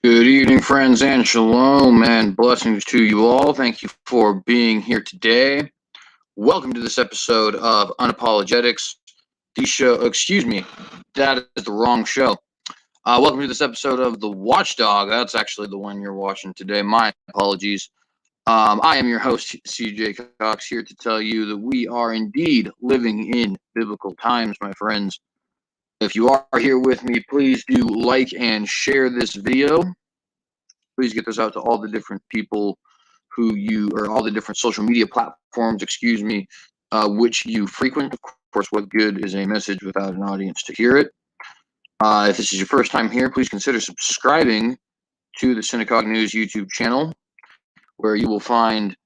Good evening, friends, and shalom and blessings to you all. Thank you for being here today. Welcome to this episode of Unapologetics. That is the wrong show. Welcome to this episode of the Watchdog. That's actually the one you're watching today. My apologies. I am your host, CJ Cox, here to tell you that we are indeed living in biblical times, my friends. If you are here with me, please do like and share this video. Please get this out to all the different people all the different social media platforms, which you frequent. Of course, what good is a message without an audience to hear it? If this is your first time here, please consider subscribing to the Synagogue News YouTube channel, where you will find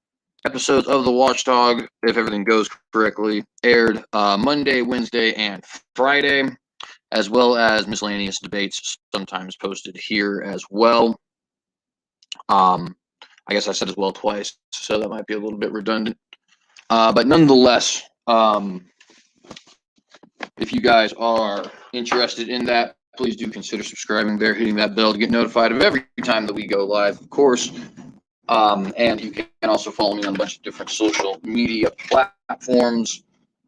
episodes of the Watchdog, if everything goes correctly, aired Monday, Wednesday, and Friday, as well as miscellaneous debates sometimes posted here as well. I guess I said as well twice, so that might be a little bit redundant. But nonetheless, if you guys are interested in that, please do consider subscribing there, hitting that bell to get notified of every time that we go live, of course. And you can also follow me on a bunch of different social media platforms.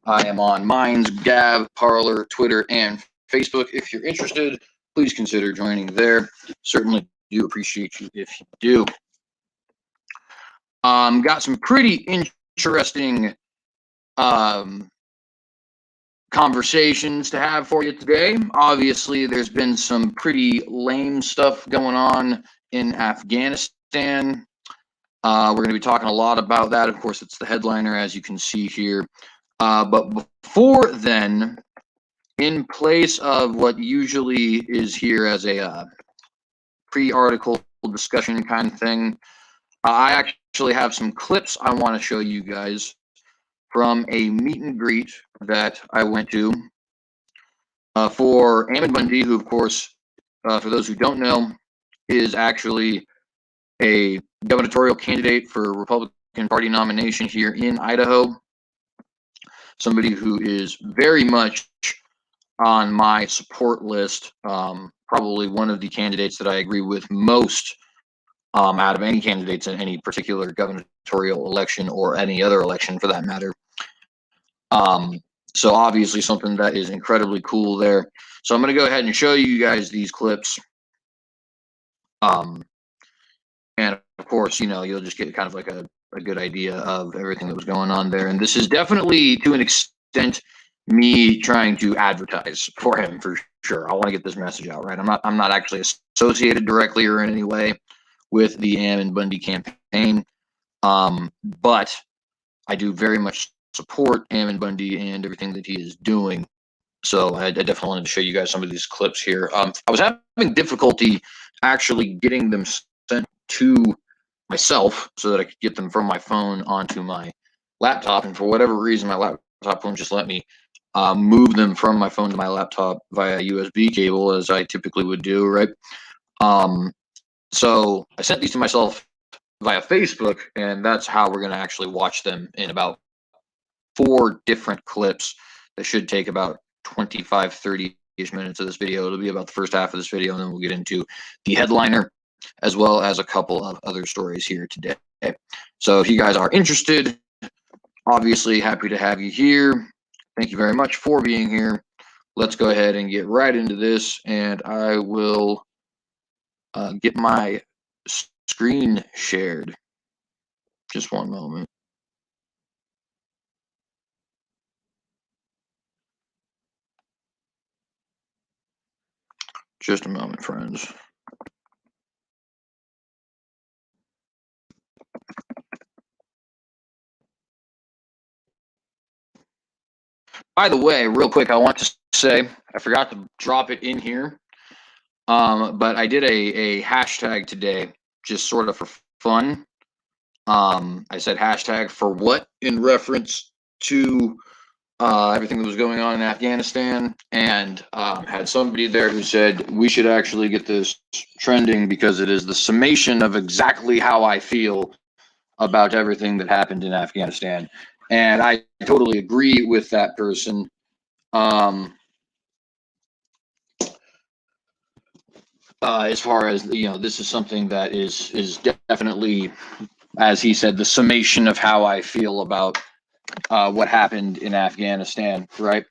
I am on Minds, Gab, Parler, Twitter, and Facebook. If you're interested, please consider joining there. Certainly do appreciate you if you do. Got some pretty interesting conversations to have for you today. Obviously, there's been some pretty lame stuff going on in Afghanistan. We're going to be talking a lot about that. Of course, it's the headliner, as you can see here. But before then, in place of what usually is here as a pre-article discussion kind of thing, I actually have some clips I want to show you guys from a meet and greet that I went to for Ammon Bundy, who, of course, for those who don't know, is actually a gubernatorial candidate for Republican Party nomination here in Idaho. Somebody who is very much on my support list, probably one of the candidates that I agree with most out of any candidates in any particular gubernatorial election or any other election for that matter. So obviously something that is incredibly cool there. So I'm going to go ahead and show you guys these clips. And of course, you'll just get kind of like a good idea of everything that was going on there. And this is definitely, to an extent, me trying to advertise for him for sure. I want to get this message out, right? I'm not actually associated directly or in any way with the Ammon Bundy campaign, but I do very much support Ammon Bundy and everything that he is doing. So I definitely wanted to show you guys some of these clips here. I was having difficulty actually getting them sent to myself so that I could get them from my phone onto my laptop, and for whatever reason, my laptop won't just let me move them from my phone to my laptop via USB cable, as I typically would do, right? So I sent these to myself via Facebook, and that's how we're going to actually watch them in about 4 different clips that should take about 25, 30-ish minutes of this video. It'll be about the first half of this video, and then we'll get into the headliner, as well as a couple of other stories here today. So if you guys are interested, obviously happy to have you here. Thank you very much for being here. Let's go ahead and get right into this, and I will get my screen shared. Just one moment. Just a moment, friends. By the way, real quick, I want to say, I forgot to drop it in here, but I did a hashtag today, just sort of for fun. I said hashtag for what in reference to everything that was going on in Afghanistan, and had somebody there who said we should actually get this trending because it is the summation of exactly how I feel about everything that happened in Afghanistan. And I totally agree with that person. as far as this is something that is definitely, as he said, the summation of how I feel about what happened in Afghanistan, right?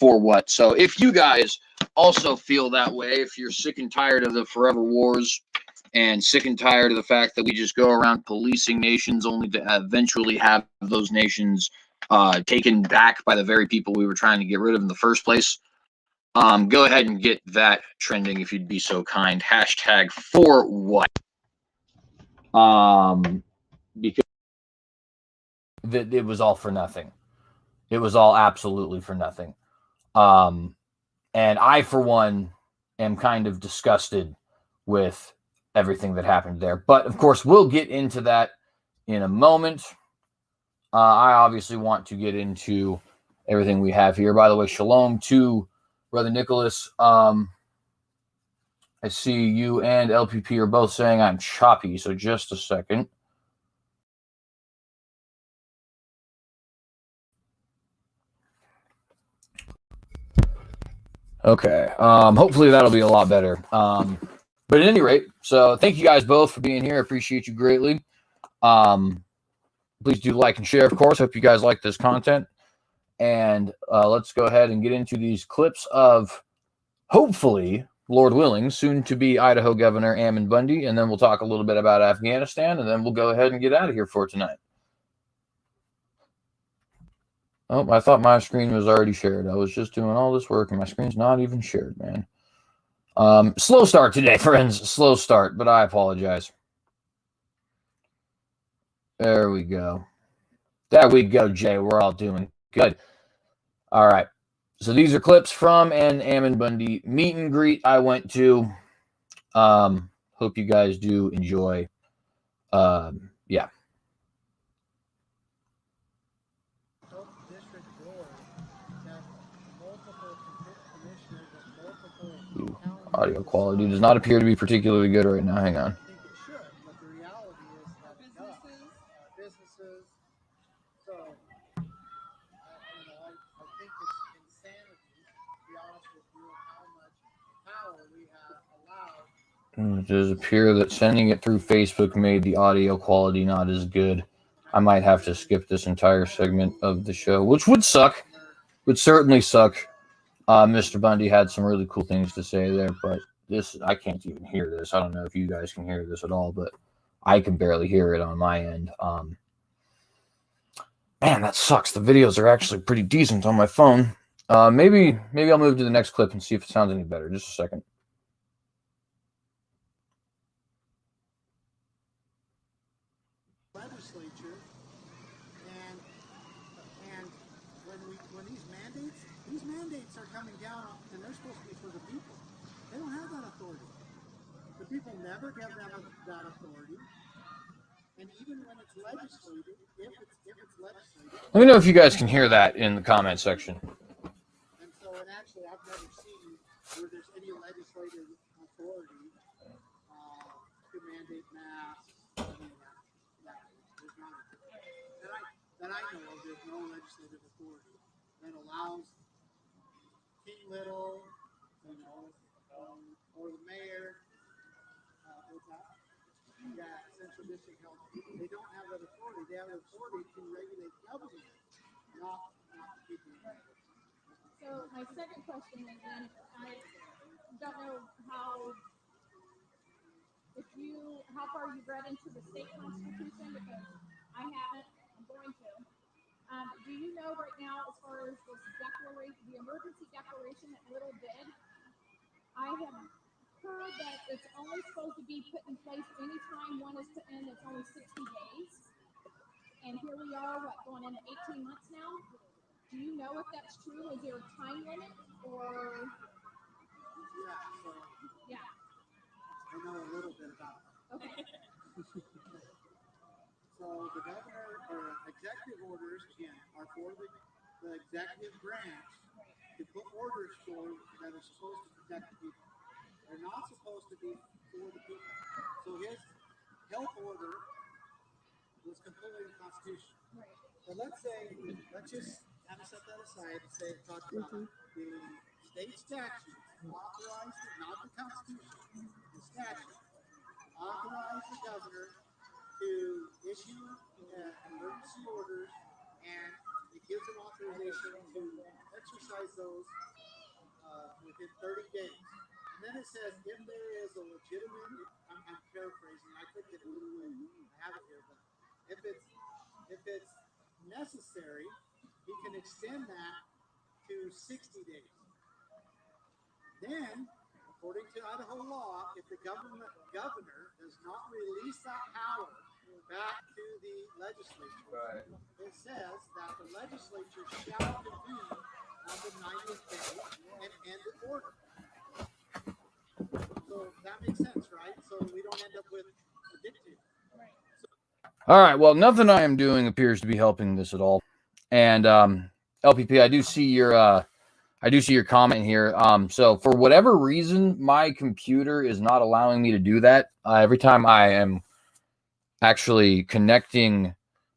For what? So if you guys also feel that way, if you're sick and tired of the forever wars and sick and tired of the fact that we just go around policing nations only to eventually have those nations taken back by the very people we were trying to get rid of in the first place, go ahead and get that trending if you'd be so kind. Hashtag for what? Because it was all for nothing. It was all absolutely for nothing. And I, for one, am kind of disgusted with everything that happened there. But of course, we'll get into that in a moment. I obviously want to get into everything we have here. By the way, shalom to Brother Nicholas. I see you and LPP are both saying I'm choppy, so just a second. Okay. Hopefully that'll be a lot better. But at any rate, so thank you guys both for being here. I appreciate you greatly. Please do like and share, of course. Hope you guys like this content. And let's go ahead and get into these clips of, hopefully, Lord willing, soon to be Idaho Governor Ammon Bundy. And then we'll talk a little bit about Afghanistan. And then we'll go ahead and get out of here for tonight. Oh, I thought my screen was already shared. I was just doing all this work and my screen's not even shared, man. Slow start today, friends. Slow start, but I apologize. There we go. There we go, Jay. We're all doing good. All right. So these are clips from an Ammon Bundy meet and greet I went to. Hope you guys do enjoy. Yeah. Ooh, audio quality does not appear to be particularly good right now. Hang on. It does appear that sending it through Facebook made the audio quality not as good. I might have to skip this entire segment of the show, which would suck. Would certainly suck. Mr. Bundy had some really cool things to say there, but this, I can't even hear this. I don't know if you guys can hear this at all, but I can barely hear it on my end. Man, that sucks. The videos are actually pretty decent on my phone. Maybe I'll move to the next clip and see if it sounds any better. Just a second. Legislature, and when these mandates are coming down, and they're supposed to be for the people. They don't have that authority. The people never give them that authority. And even when it's legislated, if it's legislated. Let me know if you guys can hear that in the comment section. And so, and actually, I've never seen where there's any legislative authority to mandate masks. There's not. That I know of, there's no legislative authority that allows King Little, or the mayor, Central District Health. They don't have that authority. They have the authority to regulate government, not people. So my second question is, and I don't know how far you've read into the state constitution, because I haven't. I'm going to. Do you know right now, as far as this declaration, the emergency declaration that Little did? I have heard that it's only supposed to be put in place anytime one is put in. It's only 60 days, and here we are, going into 18 months now. Do you know if that's true? Is there a time limit, or? Yeah. I know a little bit about that. Okay. So the governor or executive orders, again, are for the executive branch to put orders for that are supposed to protect the people. They're not supposed to be for the people. So his health order was completely unconstitutional. Right. But let's just kind of set that aside and say, talk about the state statutes authorized, not the Constitution, the statute, authorized the governor to issue emergency orders, and it gives him authorization to exercise those within 30 days. And then it says if there is a legitimate, I'm paraphrasing, I could get it literally, I have it here, but if it's necessary, he can extend that to 60 days. Then, according to Idaho law, if the governor does not release that power back to the legislature, it says that the legislature shall convene on the 90th day and end the order. So that makes sense, right? So we don't end up with a dictator. All right. Well, nothing I am doing appears to be helping this at all. And LPP, I do see your comment here. So for whatever reason, my computer is not allowing me to do that. Every time I am actually connecting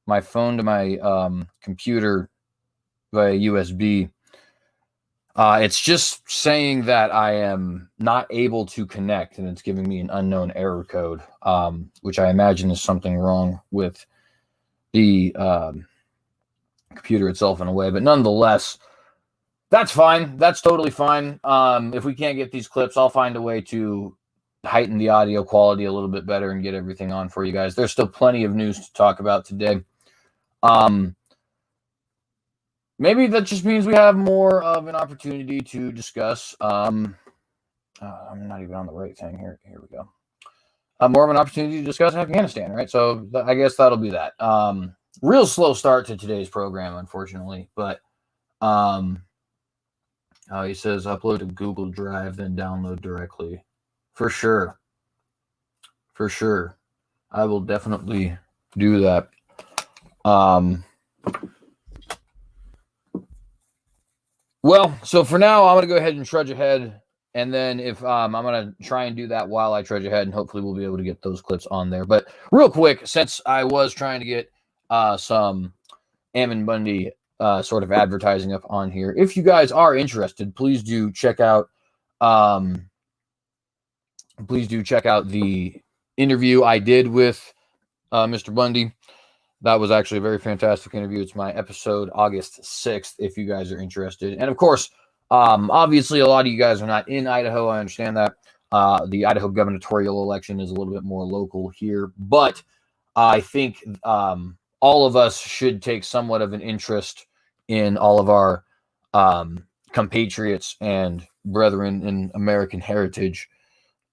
my phone to my computer via USB, it's just saying that I am not able to connect, and it's giving me an unknown error code, which I imagine is something wrong with the computer itself in a way. But nonetheless, that's fine. That's totally fine. If we can't get these clips, I'll find a way to heighten the audio quality a little bit better and get everything on for you guys. There's still plenty of news to talk about today. Maybe that just means we have more of an opportunity to discuss. I'm not even on the right thing here. Here we go. More of an opportunity to discuss Afghanistan, right? So I guess that'll be that. Real slow start to today's program, unfortunately. But he says upload to Google Drive, then download directly. For sure. For sure. I will definitely do that. Well, so for now, I'm going to go ahead and trudge ahead. And then if I'm going to try and do that while I trudge ahead, and hopefully we'll be able to get those clips on there. But real quick, since I was trying to get some Ammon Bundy sort of advertising up on here, if you guys are interested, please do check out the interview I did with Mr. Bundy. That was actually a very fantastic interview. It's my episode August 6th, if you guys are interested. And of course, obviously, a lot of you guys are not in Idaho. I understand that. The Idaho gubernatorial election is a little bit more local here. But I think all of us should take somewhat of an interest in all of our compatriots and brethren in American heritage.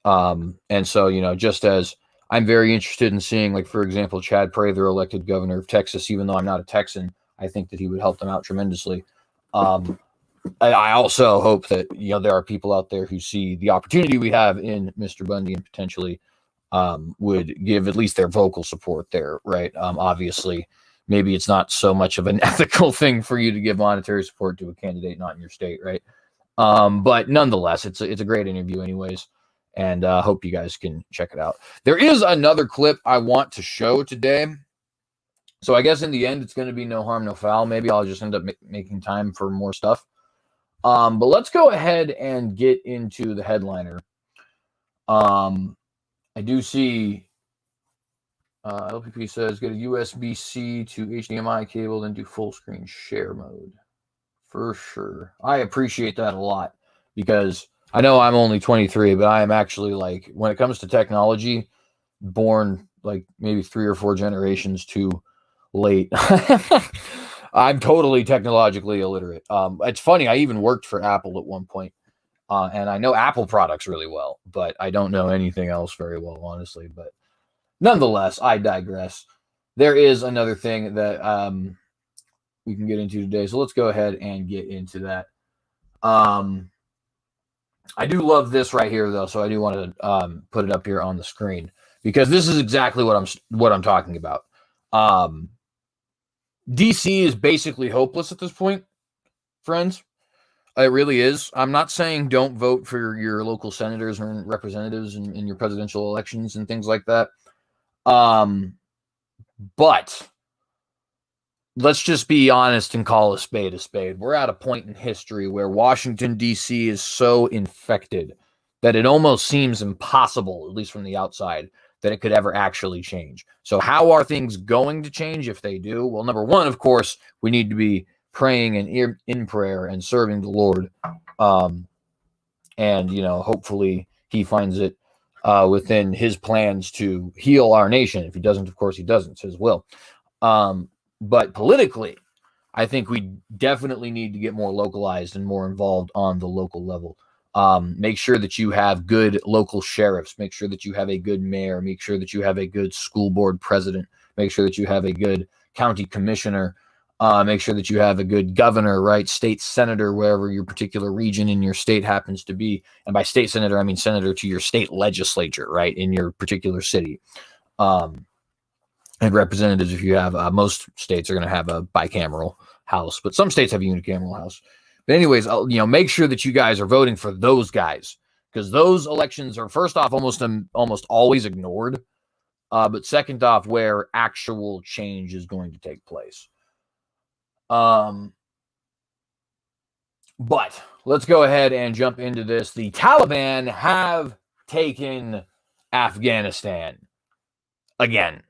And so, just as I'm very interested in seeing, like, for example, Chad Prather elected governor of Texas, even though I'm not a Texan, I think that he would help them out tremendously. I also hope that, there are people out there who see the opportunity we have in Mr. Bundy and potentially would give at least their vocal support there, right? Obviously, maybe it's not so much of an ethical thing for you to give monetary support to a candidate not in your state, right? But nonetheless, it's a great interview anyways. And hope you guys can check it out. There is another clip I want to show today. So I guess in the end, it's going to be no harm, no foul. Maybe I'll just end up making time for more stuff. But let's go ahead and get into the headliner. I do see LPP says get a USB-C to HDMI cable, then do full screen share mode. For sure. I appreciate that a lot because I know I'm only 23, but I am actually, like, when it comes to technology, born like maybe 3 or 4 generations too late. I'm totally technologically illiterate. It's funny. I even worked for Apple at one point, and I know Apple products really well, but I don't know anything else very well, honestly. But nonetheless, I digress. There is another thing that we can get into today, so let's go ahead and get into that. I do love this right here, though, so I do want to put it up here on the screen because this is exactly what I'm talking about. DC is basically hopeless at this point, friends. It really is. I'm not saying don't vote for your local senators or representatives in your presidential elections and things like that. But let's just be honest and call a spade a spade. We're at a point in history where Washington, D.C. is so infected that it almost seems impossible, at least from the outside, that it could ever actually change. So how are things going to change if they do? Well, number one, of course, we need to be praying and in prayer and serving the Lord. And, hopefully he finds it within his plans to heal our nation. If he doesn't, of course, he doesn't. It's his will. But politically, I think we definitely need to get more localized and more involved on the local level. Make sure that you have good local sheriffs. Make sure that you have a good mayor. Make sure that you have a good school board president. Make sure that you have a good county commissioner. Make sure that you have a good governor, right? State senator, wherever your particular region in your state happens to be. And by state senator, I mean senator to your state legislature, right? In your particular city. And representatives, if you have, most states are going to have a bicameral house, but some states have a unicameral house. But anyways, make sure that you guys are voting for those guys, because those elections are, first off, almost always ignored. But second off, where actual change is going to take place. But let's go ahead and jump into this. The Taliban have taken Afghanistan again.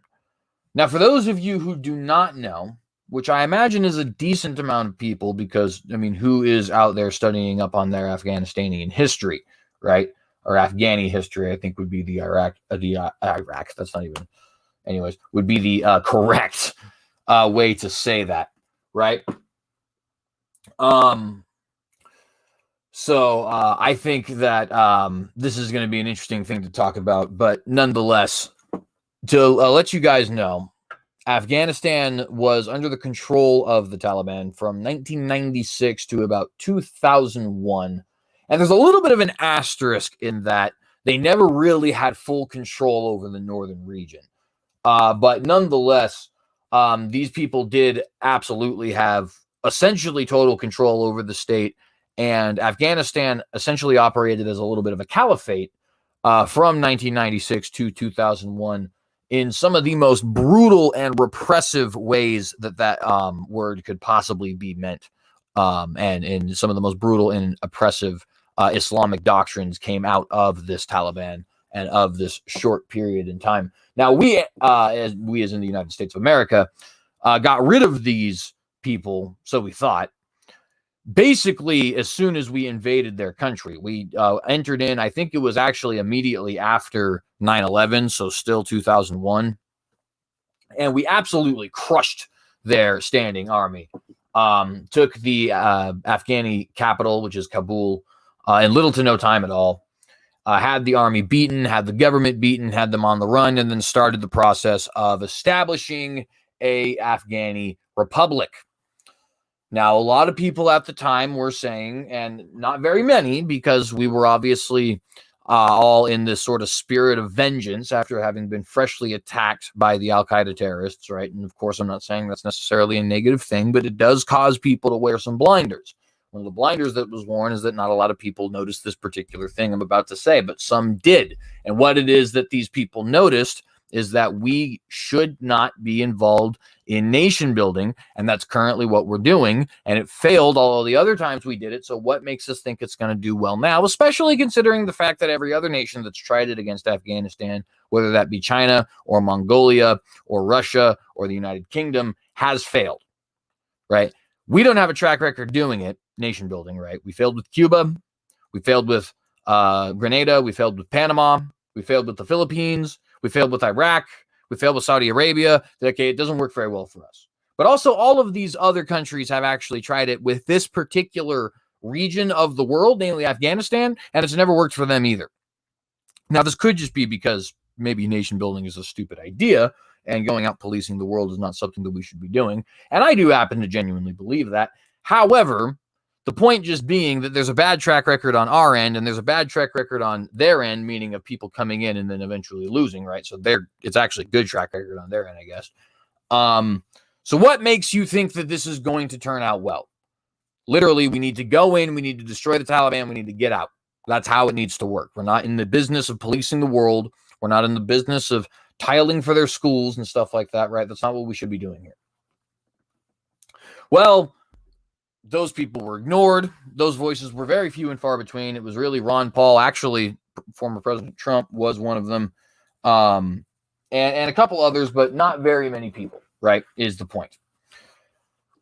Now, for those of you who do not know, which I imagine is a decent amount of people, because, who is out there studying up on their Afghanistanian history, right? Or Afghani history, I think would be the Iraq, that's not even, anyways, would be the correct way to say that, right? So I think that this is going to be an interesting thing to talk about, but nonetheless, to let you guys know, Afghanistan was under the control of the Taliban from 1996 to about 2001. And there's a little bit of an asterisk in that they never really had full control over the northern region. But nonetheless, these people did absolutely have essentially total control over the state. And Afghanistan essentially operated as a little bit of a caliphate from 1996 to 2001. In some of the most brutal and repressive ways that word could possibly be meant. And in some of the most brutal and oppressive Islamic doctrines came out of this Taliban and of this short period in time. Now, we as in the United States of America, got rid of these people, so we thought, basically as soon as we invaded their country. We entered in, I think it was actually immediately after 9/11, so still 2001. And we absolutely crushed their standing army. Took the Afghani capital, which is Kabul, in little to no time at all. Had the army beaten, had the government beaten, had them on the run, and then started the process of establishing a Afghani republic. Now, a lot of people at the time were saying, and not very many, because we were obviously all in this sort of spirit of vengeance after having been freshly attacked by the Al-Qaeda terrorists, right? And of course, I'm not saying that's necessarily a negative thing, but it does cause people to wear some blinders. One of the blinders that was worn is that not a lot of people noticed this particular thing I'm about to say, but some did. And what it is that these people noticed is that we should not be involved in nation building, and that's currently what we're doing, and it failed all of the other times we did it. So what makes us think it's going to do well now, especially considering the fact that every other nation that's tried it against Afghanistan, whether that be China or Mongolia or Russia or the United Kingdom, has failed, right? We don't have a track record doing it, nation building, right? We failed with Cuba, we failed with Grenada, we failed with Panama, we failed with the Philippines, we failed with Iraq, we failed with Saudi Arabia. Okay, it doesn't work very well for us. But also all of these other countries have actually tried it with this particular region of the world, namely Afghanistan, and it's never worked for them either. Now, this could just be because maybe nation building is a stupid idea and going out policing the world is not something that we should be doing. And I do happen to genuinely believe that. However, the point just being that there's a bad track record on our end and there's a bad track record on their end, meaning of people coming in and then eventually losing, right? So it's actually a good track record on their end, I guess. So what makes you think that this is going to turn out well? Literally, we need to go in, we need to destroy the Taliban, we need to get out. That's how it needs to work. We're not in the business of policing the world. We're not in the business of tiling for their schools and stuff like that, right? That's not what we should be doing here. Well, those people were ignored. Those voices were very few and far between. It was really Ron Paul. Actually, former President Trump was one of them. And a couple others, but not very many people, right, is the point.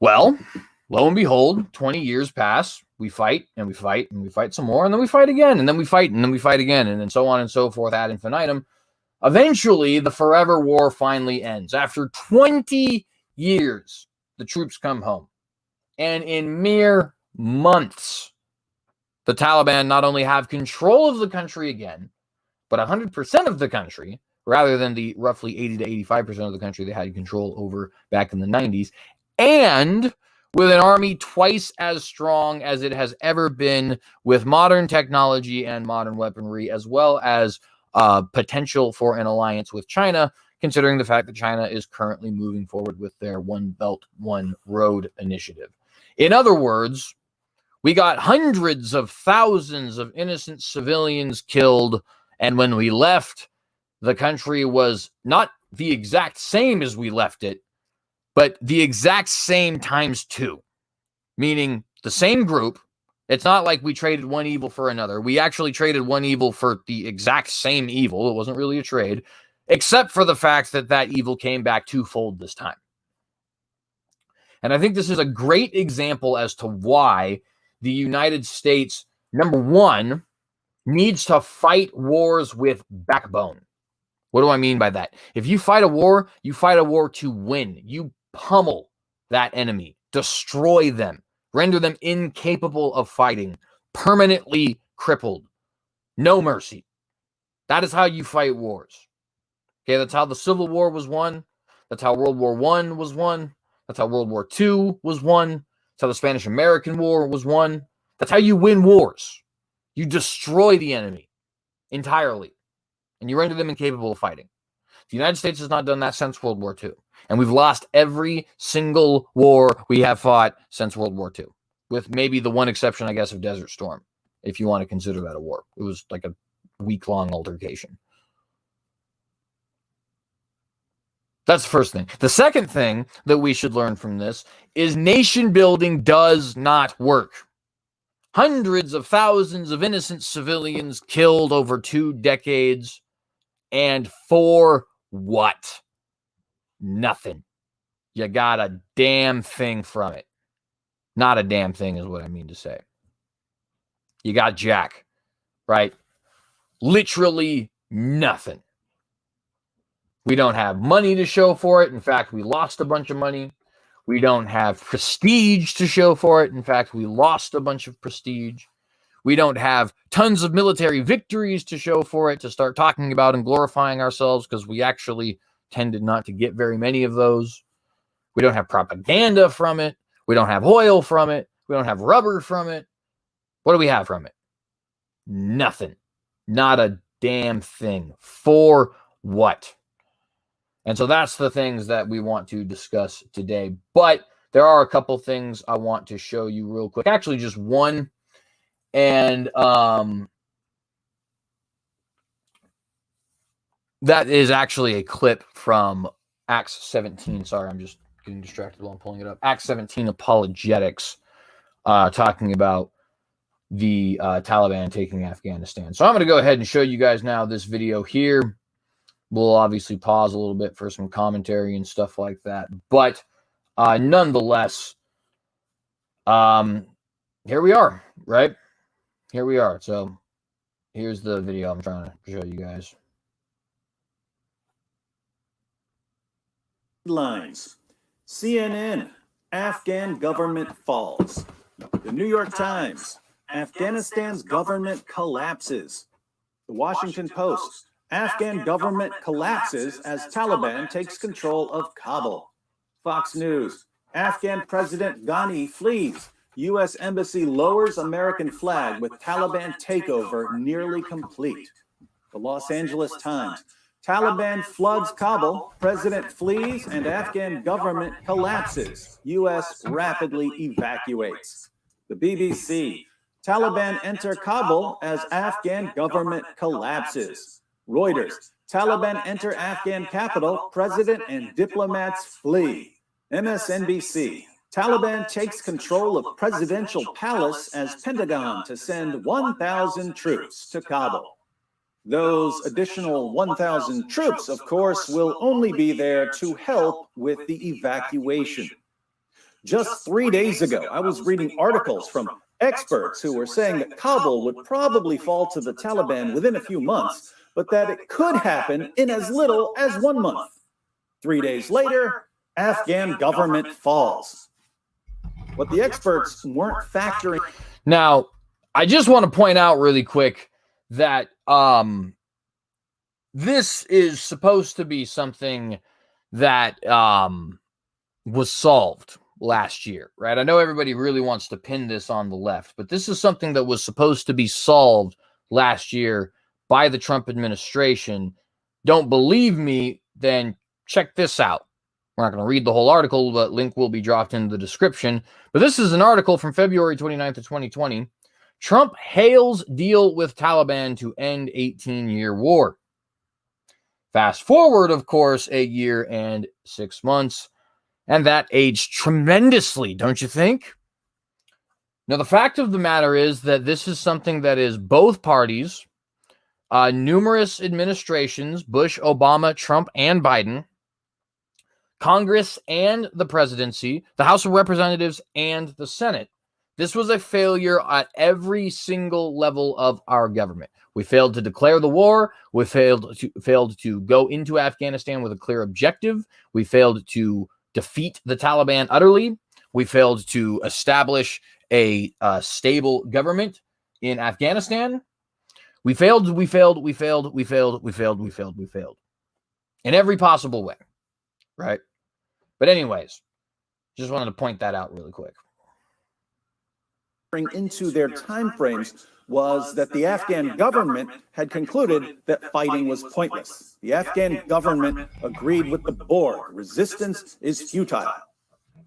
Well, lo and behold, 20 years pass. We fight and we fight and we fight some more, and then we fight again, and then we fight and then we fight again, and then so on and so forth ad infinitum. Eventually, the forever war finally ends. After 20 years, the troops come home. And in mere months, the Taliban not only have control of the country again, but 100% of the country, rather than the roughly 80 to 85% of the country they had control over back in the 90s, and with an army twice as strong as it has ever been, with modern technology and modern weaponry, as well as potential for an alliance with China, considering the fact that China is currently moving forward with their One Belt, One Road initiative. In other words, we got hundreds of thousands of innocent civilians killed, and when we left, the country was not the exact same as we left it, but the exact same times two, meaning the same group. It's not like we traded one evil for another. We actually traded one evil for the exact same evil. It wasn't really a trade, except for the fact that that evil came back twofold this time. And I think this is a great example as to why the United States, number one, needs to fight wars with backbone. What do I mean by that? If you fight a war to win. You pummel that enemy, destroy them, render them incapable of fighting, permanently crippled. No mercy. That is how you fight wars. Okay, that's how the Civil War was won. That's how World War I was won. That's how World War II was won. That's how the Spanish-American War was won. That's how you win wars. You destroy the enemy entirely, and you render them incapable of fighting. The United States has not done that since World War II, and we've lost every single war we have fought since World War II, with maybe the one exception, I guess, of Desert Storm, if you want to consider that a war. It was like a week-long altercation. That's the first thing. The second thing that we should learn from this is nation building does not work. Hundreds of thousands of innocent civilians killed over 2 decades. And for what? Nothing. You got a damn thing from it. Not a damn thing is what I mean to say. You got jack, right? Literally nothing. We don't have money to show for it. In fact, we lost a bunch of money. We don't have prestige to show for it. In fact, we lost a bunch of prestige. We don't have tons of military victories to show for it, to start talking about and glorifying ourselves, because we actually tended not to get very many of those. We don't have propaganda from it. We don't have oil from it. We don't have rubber from it. What do we have from it? Nothing. Not a damn thing. For what? And so that's the things that we want to discuss today. But there are a couple things I want to show you real quick. Actually, just one. And that is actually a clip from Acts 17. Sorry, I'm just getting distracted while I'm pulling it up. Acts 17 apologetics, talking about the Taliban taking Afghanistan. So I'm going to go ahead and show you guys now this video here. We'll obviously pause a little bit for some commentary and stuff like that. But nonetheless, here we are, right? Here we are. So here's the video I'm trying to show you guys. Headlines. CNN, Afghan government falls. The New York Times, Afghanistan's government collapses. The Washington Post, Afghan government collapses as Taliban takes control of Kabul. Fox News, Afghan President Ghani flees. U.S. Embassy lowers American flag with Taliban takeover nearly complete. The Los Angeles Times, Taliban floods Kabul, president flees, and Afghan government collapses. U.S. rapidly evacuates. The BBC, Taliban enter Kabul as Afghan government collapses. Reuters, Taliban enter Afghan capital, president and diplomats flee. MSNBC, Taliban takes control of presidential palace as Pentagon to send 1,000 troops to Kabul. Those additional 1,000 troops, of course, will only be there to help with the evacuation. Just 3 days ago, I was reading articles from experts who were saying that Kabul would probably fall to the Taliban within a few months, but that it could happen in as little as 1 month. 3 days later, Afghan government falls. What the experts weren't factoring. Now, I just want to point out really quick that this is supposed to be something that was solved last year, right? I know everybody really wants to pin this on the left, but this is something that was supposed to be solved last year by the Trump administration. Don't believe me? Then check this out. We're not going to read the whole article, but link will be dropped in the description. But this is an article from February 29th of 2020. Trump hails deal with Taliban to end 18-year war. Fast forward, of course, a year and 6 months. And that aged tremendously, don't you think? Now, the fact of the matter is that this is something that is both parties, numerous administrations, Bush, Obama, Trump, and Biden, Congress and the presidency, the House of Representatives, and the Senate. This was a failure at every single level of our government. We failed to declare the war. We failed to go into Afghanistan with a clear objective. We failed to defeat the Taliban utterly. We failed to establish a stable government in Afghanistan. We failed in every possible way, right? But anyways, just wanted to point that out really quick. Into their timeframes was that the Afghan government had concluded that fighting was pointless. The Afghan government agreed with the board. Resistance is futile.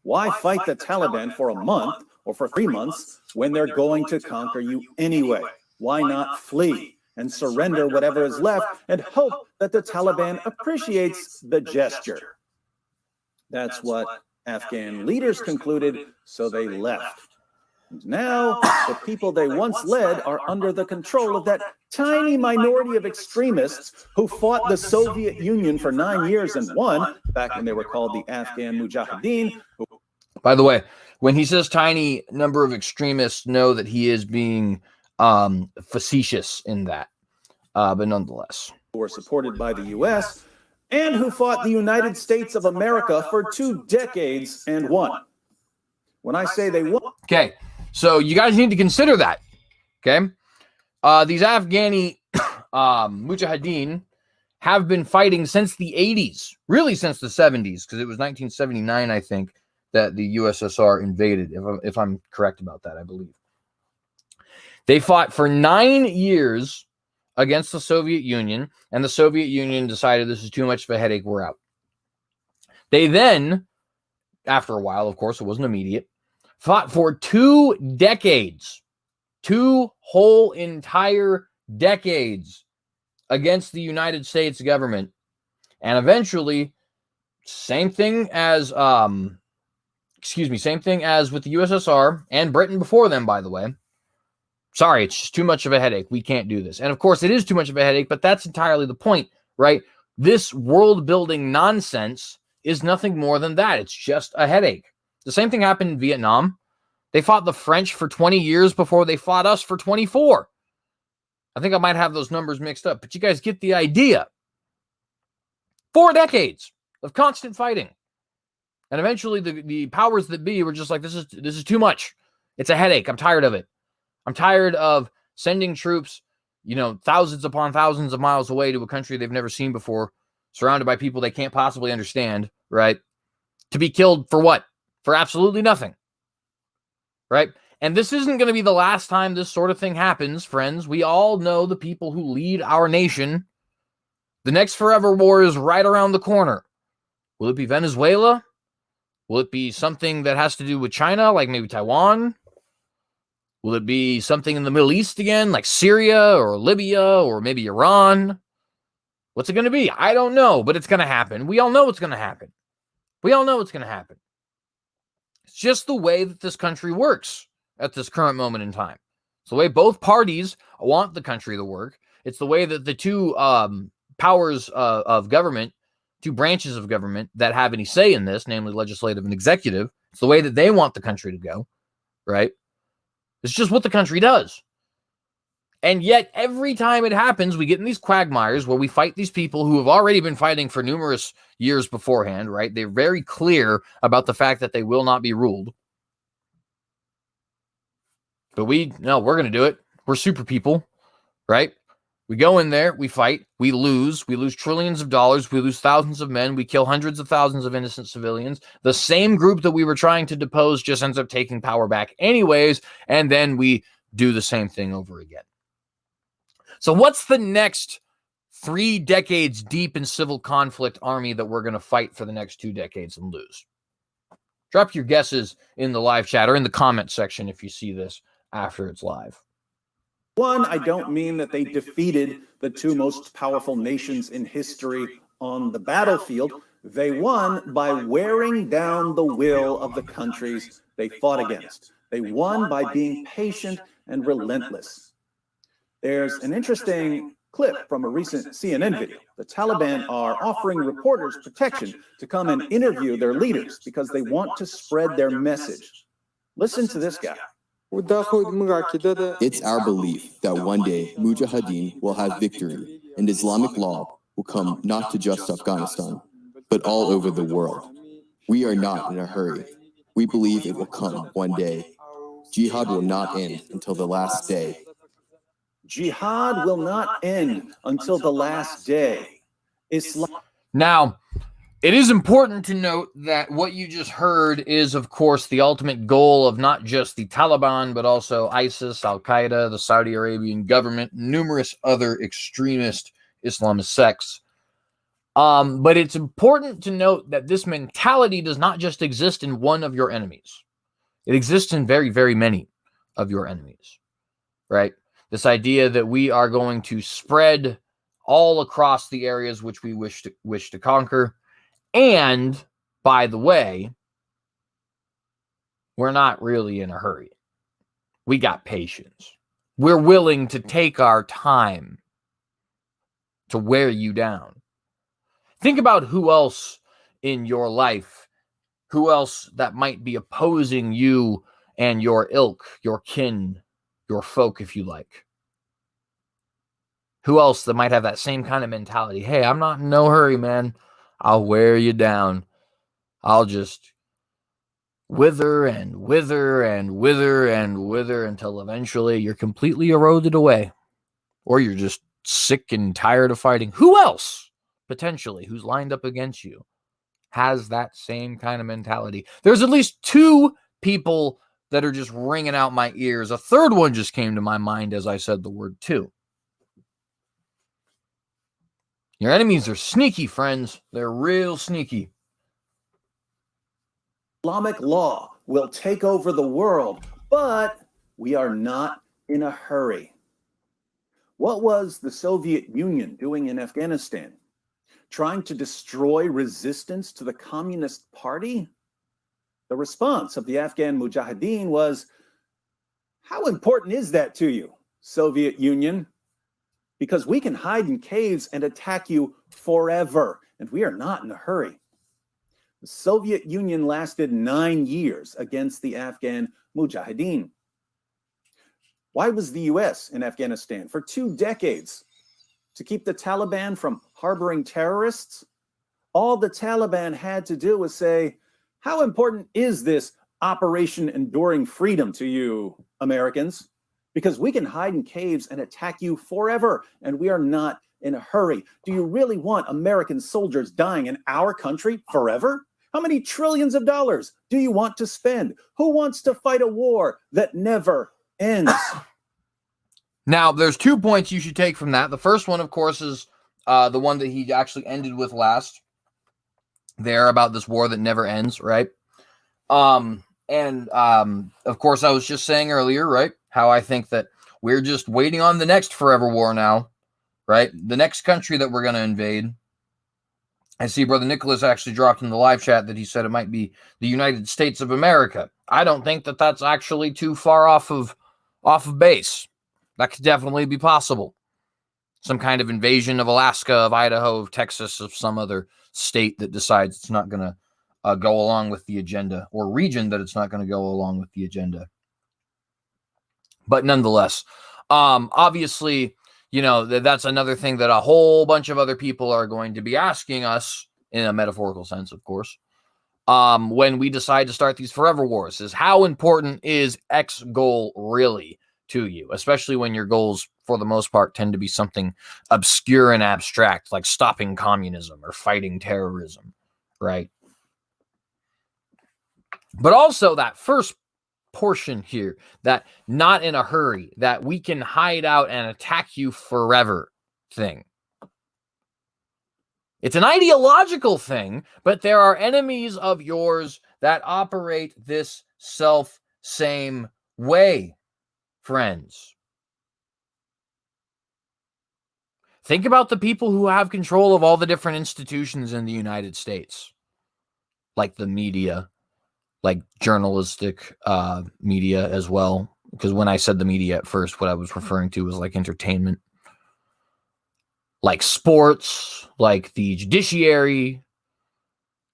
Why fight the Taliban for a month or for 3 months when they're going to conquer you anyway? Why not flee and surrender whatever is left and hope that the Taliban appreciates the gesture? That's what Afghan leaders concluded, so they left. And now, the people they once led are under the control of that tiny minority of extremists who fought the Soviet Union for 9 years and won, back when they were called the Afghan Mujahideen. By the way, when he says tiny number of extremists, know that he is being facetious in that. But nonetheless. Who were supported by the U.S., and who fought the United States of America for 2 decades and won. When I say they won. Okay, so you guys need to consider that. Okay, these Afghani Mujahideen have been fighting since the 80s, really since the 70s, because it was 1979, I think, that the USSR invaded, if I'm correct about that, I believe. They fought for 9 years against the Soviet Union, and the Soviet Union decided this is too much of a headache, we're out. They then, after a while, of course, it wasn't immediate, fought for 2 decades, 2 whole entire decades against the United States government. And eventually, same thing as with the USSR and Britain before them, by the way. Sorry, it's just too much of a headache. We can't do this. And of course, it is too much of a headache, but that's entirely the point, right? This world-building nonsense is nothing more than that. It's just a headache. The same thing happened in Vietnam. They fought the French for 20 years before they fought us for 24. I think I might have those numbers mixed up, but you guys get the idea. 4 decades of constant fighting. And eventually the powers that be were just like, this is too much. It's a headache. I'm tired of it. I'm tired of sending troops, thousands upon thousands of miles away to a country they've never seen before, surrounded by people they can't possibly understand, right? To be killed for what? For absolutely nothing, right? And this isn't going to be the last time this sort of thing happens, friends. We all know the people who lead our nation. The next forever war is right around the corner. Will it be Venezuela? Will it be something that has to do with China, like maybe Taiwan? Will it be something in the Middle East again, like Syria or Libya or maybe Iran? What's it going to be? I don't know, but it's going to happen. We all know it's going to happen. It's just the way that this country works at this current moment in time. It's the way both parties want the country to work. It's the way that the two powers of government, two branches of government that have any say in this, namely legislative and executive, it's the way that they want the country to go, right? It's just what the country does. And yet, every time it happens, we get in these quagmires where we fight these people who have already been fighting for numerous years beforehand, right? They're very clear about the fact that they will not be ruled. But we're going to do it. We're super people, right? We go in there, we fight, we lose trillions of dollars, we lose thousands of men, we kill hundreds of thousands of innocent civilians. The same group that we were trying to depose just ends up taking power back anyways, and then we do the same thing over again. So what's the next 3 decades deep in civil conflict army that we're going to fight for the next 2 decades and lose? Drop your guesses in the live chat or in the comment section if you see this after it's live. One, I don't mean that they defeated the two most powerful nations in history on the battlefield. They won by wearing down the will of the countries they fought against. They won by being patient and relentless. There's an interesting clip from a recent CNN video. The Taliban are offering reporters protection to come and interview their leaders because they want to spread their message. Listen to this guy. It's our belief that one day Mujahideen will have victory and Islamic law will come not to just Afghanistan, but all over the world. We are not in a hurry. We believe it will come one day. Jihad will not end until the last day. Jihad will not end until the last day. Now, it is important to note that what you just heard is, of course, the ultimate goal of not just the Taliban, but also ISIS, Al-Qaeda, the Saudi Arabian government, numerous other extremist Islamist sects. But it's important to note that this mentality does not just exist in one of your enemies. It exists in very, very many of your enemies, right? This idea that we are going to spread all across the areas which we wish to conquer. And, by the way, we're not really in a hurry. We got patience. We're willing to take our time to wear you down. Think about who else in your life, who else that might be opposing you and your ilk, your kin, your folk, if you like. Who else that might have that same kind of mentality? Hey, I'm not in no hurry, man. I'll wear you down. I'll just wither and wither and wither and wither until eventually you're completely eroded away. Or you're just sick and tired of fighting. Who else, potentially, who's lined up against you, has that same kind of mentality? There's at least 2 people that are just ringing out my ears. A third one just came to my mind as I said the word 2. Your enemies are sneaky, friends. They're real sneaky. Islamic law will take over the world, but we are not in a hurry. What was the Soviet Union doing in Afghanistan? Trying to destroy resistance to the Communist Party? The response of the Afghan Mujahideen was, how important is that to you, Soviet Union? Because we can hide in caves and attack you forever, and we are not in a hurry. The Soviet Union lasted 9 years against the Afghan Mujahideen. Why was the US in Afghanistan for 2 decades? To keep the Taliban from harboring terrorists? All the Taliban had to do was say, how important is this Operation Enduring Freedom to you, Americans? Because we can hide in caves and attack you forever, and we are not in a hurry. Do you really want American soldiers dying in our country forever? How many trillions of dollars do you want to spend? Who wants to fight a war that never ends? Now, there's 2 points you should take from that. The first one, of course, is the one that he actually ended with last there about this war that never ends, right? Of course, I was just saying earlier, right, how I think that we're just waiting on the next forever war now, right? The next country that we're going to invade. I see Brother Nicholas actually dropped in the live chat that he said it might be the United States of America. I don't think that that's actually too far off of base. That could definitely be possible. Some kind of invasion of Alaska, of Idaho, of Texas, of some other state that decides it's not going to go along with the agenda, or region that it's not going to go along with the agenda. But nonetheless, obviously, you know, that's another thing that a whole bunch of other people are going to be asking us, in a metaphorical sense, of course, when we decide to start these forever wars, is how important is X goal really to you, especially when your goals, for the most part, tend to be something obscure and abstract, like stopping communism or fighting terrorism, right? But also that first portion here, that not in a hurry, that we can hide out and attack you forever thing. It's an ideological thing, but there are enemies of yours that operate this same way, friends. Think about the people who have control of all the different institutions in the United States, like the media, like journalistic media as well. Because when I said the media at first, what I was referring to was like entertainment, like sports, like the judiciary,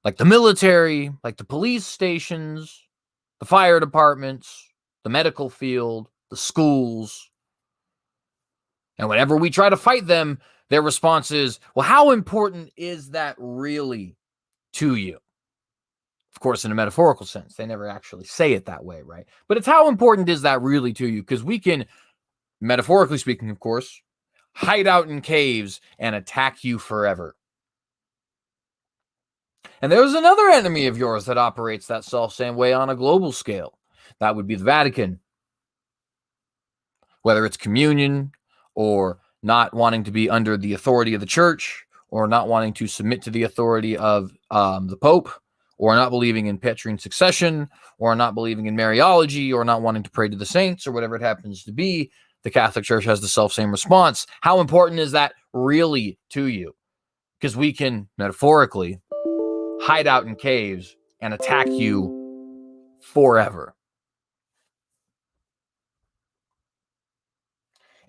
like the military, like the police stations, the fire departments, the medical field, the schools. And whenever we try to fight them, their response is, well, how important is that really to you? Of course, in a metaphorical sense, they never actually say it that way, right? But it's how important is that really to you? Because we can, metaphorically speaking, of course, hide out in caves and attack you forever. And there's another enemy of yours that operates that self-same way on a global scale. That would be the Vatican. Whether it's communion, or not wanting to be under the authority of the church, or not wanting to submit to the authority of the Pope, or not believing in Petrine succession, or not believing in Mariology, or not wanting to pray to the saints, or whatever it happens to be, the Catholic Church has the self-same response. How important is that really to you? Because we can, metaphorically, hide out in caves and attack you forever.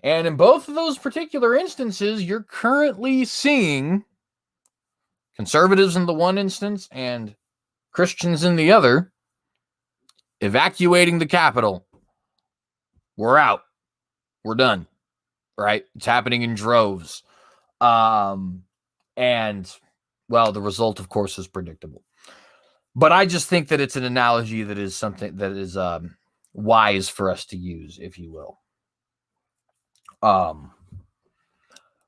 And in both of those particular instances, you're currently seeing conservatives in the one instance and Christians in the other evacuating the capital. We're out. We're done. Right? It's happening in droves. And, well, the result, of course, is predictable. But I just think that it's an analogy that is something that is wise for us to use, if you will.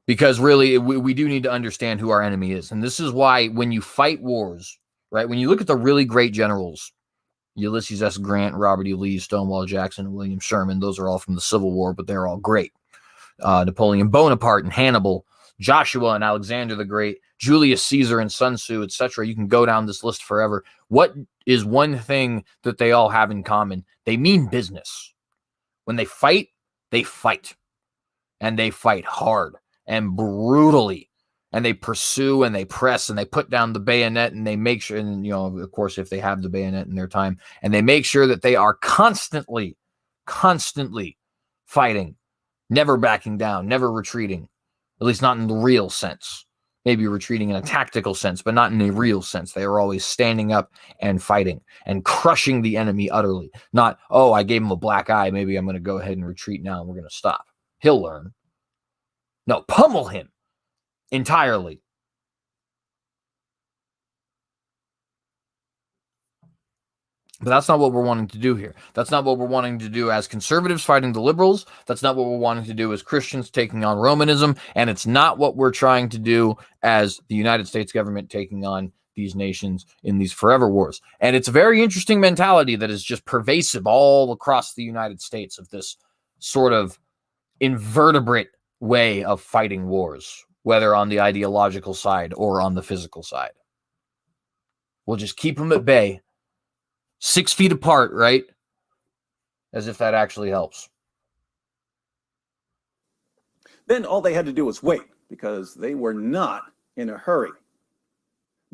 Because really, we do need to understand who our enemy is. And this is why when you fight wars, right, when you look at the really great generals, Ulysses S. Grant, Robert E. Lee, Stonewall Jackson, and William Sherman, those are all from the Civil War, but they're all great. Napoleon Bonaparte and Hannibal, Joshua and Alexander the Great, Julius Caesar and Sun Tzu, etc. You can go down this list forever. What is one thing that they all have in common? They mean business. When they fight, they fight. And they fight hard and brutally. And they pursue and they press and they put down the bayonet and they make sure, and, you know, of course, if they have the bayonet in their time, and they make sure that they are constantly fighting, never backing down, never retreating, at least not in the real sense. Maybe retreating in a tactical sense, but not in a real sense. They are always standing up and fighting and crushing the enemy utterly. Not, oh, I gave him a black eye. Maybe I'm going to go ahead and retreat now and we're going to stop. He'll learn. No, pummel him entirely. But that's not what we're wanting to do here. That's not what we're wanting to do as conservatives fighting the liberals. That's not what we're wanting to do as Christians taking on Romanism. And it's not what we're trying to do as the United States government taking on these nations in these forever wars. And it's a very interesting mentality that is just pervasive all across the United States, of this sort of invertebrate way of fighting wars, whether on the ideological side or on the physical side. We'll just keep them at bay, 6 feet apart, right? As if that actually helps. Then all they had to do was wait, because they were not in a hurry.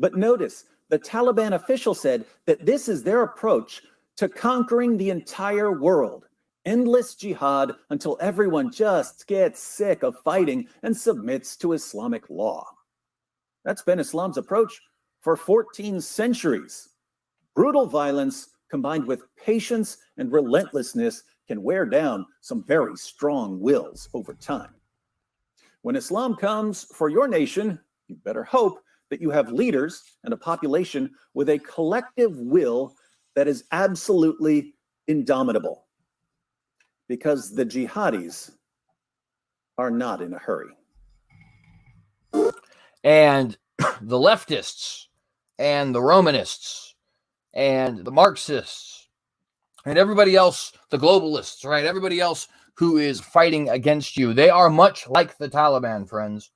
But notice, the Taliban official said that this is their approach to conquering the entire world. Endless jihad until everyone just gets sick of fighting and submits to Islamic law. That's been Islam's approach for 14 centuries. Brutal violence combined with patience and relentlessness can wear down some very strong wills over time. When Islam comes for your nation, you better hope that you have leaders and a population with a collective will that is absolutely indomitable. Because the jihadis are not in a hurry. And the leftists and the Romanists and the Marxists and everybody else, the globalists, right? Everybody else who is fighting against you, they are much like the Taliban, friends.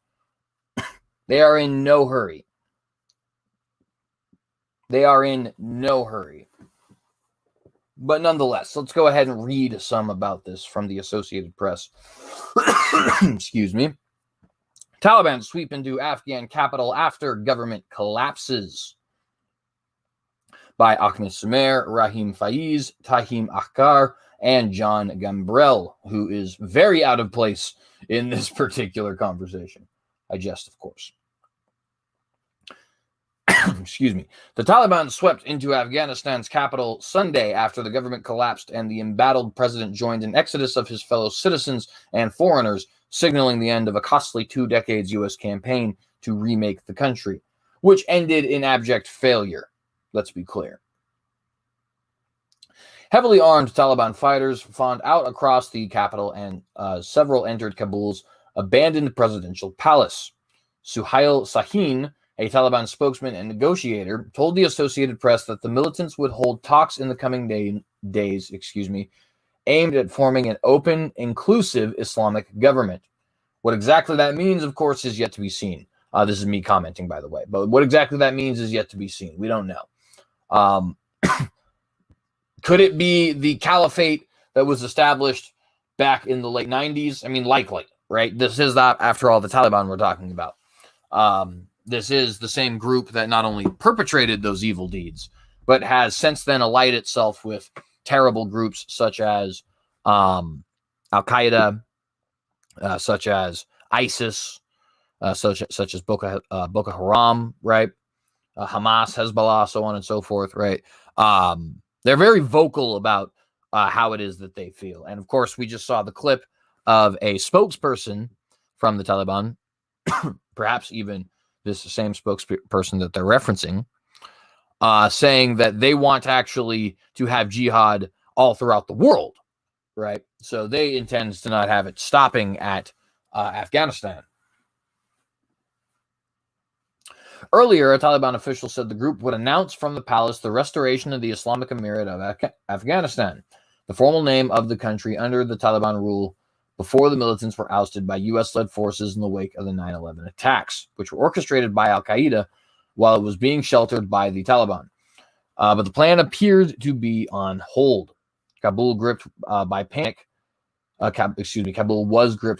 They are in no hurry. They are in no hurry. But nonetheless, let's go ahead and read some about this from the Associated Press. Excuse me. Taliban sweep into Afghan capital after government collapses. By Ahmed Sumer, Rahim Faiz, Tahim Akhtar, and John Gambrell, who is very out of place in this particular conversation. I jest, of course. Excuse me. The Taliban swept into Afghanistan's capital Sunday after the government collapsed and the embattled president joined an exodus of his fellow citizens and foreigners, signaling the end of a costly 2 decades U.S. campaign to remake the country, which ended in abject failure. Let's be clear. Heavily armed Taliban fighters fawned out across the capital and several entered Kabul's abandoned presidential palace. Suhail Sahin, a Taliban spokesman and negotiator, told the Associated Press that the militants would hold talks in the coming days, aimed at forming an open, inclusive Islamic government. What exactly that means, of course, is yet to be seen. This is me commenting, by the way. But what exactly that means is yet to be seen. We don't know. Could it be the caliphate that was established back in the late 90s? I mean, likely, right? This is that, after all, the Taliban we're talking about. This is the same group that not only perpetrated those evil deeds, but has since then allied itself with terrible groups such as Al-Qaeda, such as ISIS, such as Boko Haram, right? Hamas, Hezbollah, so on and so forth, right? They're very vocal about how it is that they feel. And of course, we just saw the clip of a spokesperson from the Taliban, perhaps even this same spokesperson that they're referencing, saying that they want actually to have jihad all throughout the world, right? So they intend to not have it stopping at Afghanistan. Earlier, a Taliban official said the group would announce from the palace the restoration of the Islamic Emirate of Afghanistan, the formal name of the country under the Taliban rule before the militants were ousted by U.S.-led forces in the wake of the 9/11 attacks, which were orchestrated by Al-Qaeda while it was being sheltered by the Taliban. But the plan appeared to be on hold. Kabul was gripped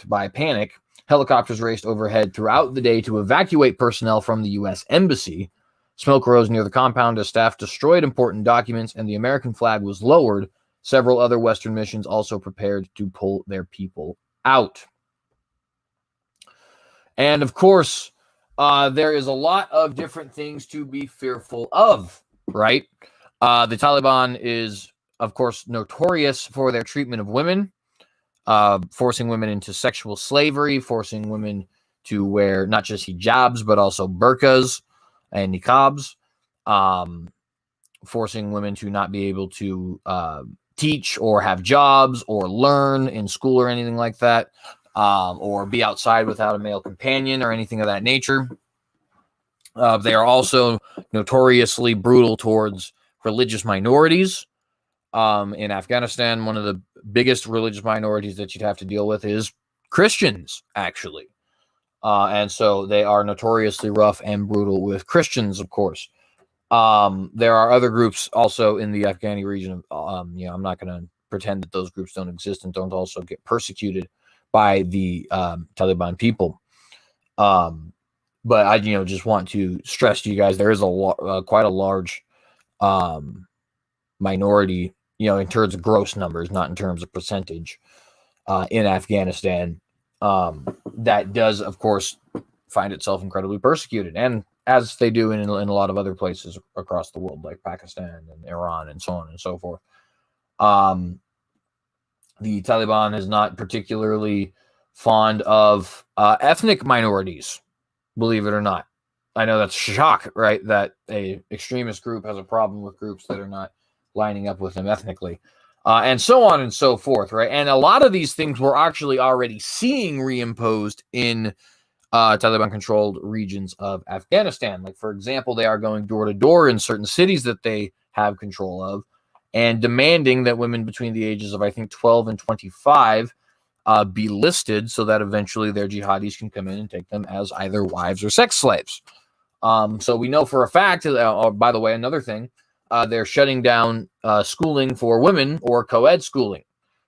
by panic. Helicopters raced overhead throughout the day to evacuate personnel from the U.S. Embassy. Smoke rose near the compound as staff destroyed important documents, and the American flag was lowered. Several other Western missions also prepared to pull their people out. And of course, there is a lot of different things to be fearful of, right? The Taliban is, of course, notorious for their treatment of women, forcing women into sexual slavery, forcing women to wear not just hijabs, but also burqas and niqabs, forcing women to not be able to teach or have jobs or learn in school or anything like that, or be outside without a male companion or anything of that nature. They are also notoriously brutal towards religious minorities. In Afghanistan, one of the biggest religious minorities that you'd have to deal with is Christians, actually. And so they are notoriously rough and brutal with Christians, of course. There are other groups also in the Afghani region. I'm not going to pretend that those groups don't exist and don't also get persecuted by the Taliban people. But I, just want to stress to you guys, there is quite a large minority, in terms of gross numbers, not in terms of percentage, in Afghanistan, that does, of course, find itself incredibly persecuted, and as they do in a lot of other places across the world, like Pakistan and Iran and so on and so forth. The Taliban is not particularly fond of ethnic minorities, believe it or not. I know that's a shock, right? That a extremist group has a problem with groups that are not lining up with them ethnically, and so on and so forth, right? And a lot of these things we're actually already seeing reimposed in Taliban-controlled regions of Afghanistan. Like, for example, they are going door to door in certain cities that they have control of, and demanding that women between the ages of, I think, 12 and 25 be listed so that eventually their jihadis can come in and take them as either wives or sex slaves. So we know for a fact, by the way, another thing, they're shutting down schooling for women, or co-ed schooling,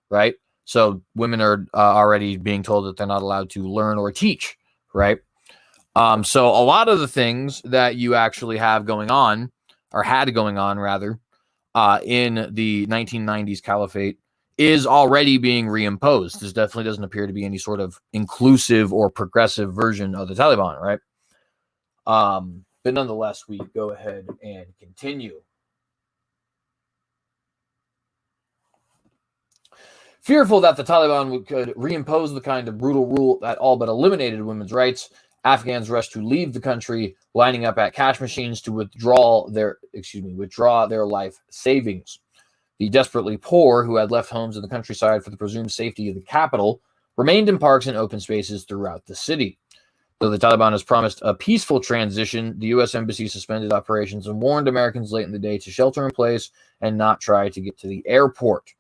right? So women are already being told that they're not allowed to learn or teach, right? So a lot of the things that you actually have going on, or had going on rather, in the 1990s caliphate is already being reimposed. This definitely doesn't appear to be any sort of inclusive or progressive version of the Taliban, right? But nonetheless, we go ahead and continue. Fearful that the Taliban could reimpose the kind of brutal rule that all but eliminated women's rights, Afghans rushed to leave the country, lining up at cash machines to withdraw their life savings. The desperately poor, who had left homes in the countryside for the presumed safety of the capital, remained in parks and open spaces throughout the city. Though the Taliban has promised a peaceful transition, the U.S. Embassy suspended operations and warned Americans late in the day to shelter in place and not try to get to the airport.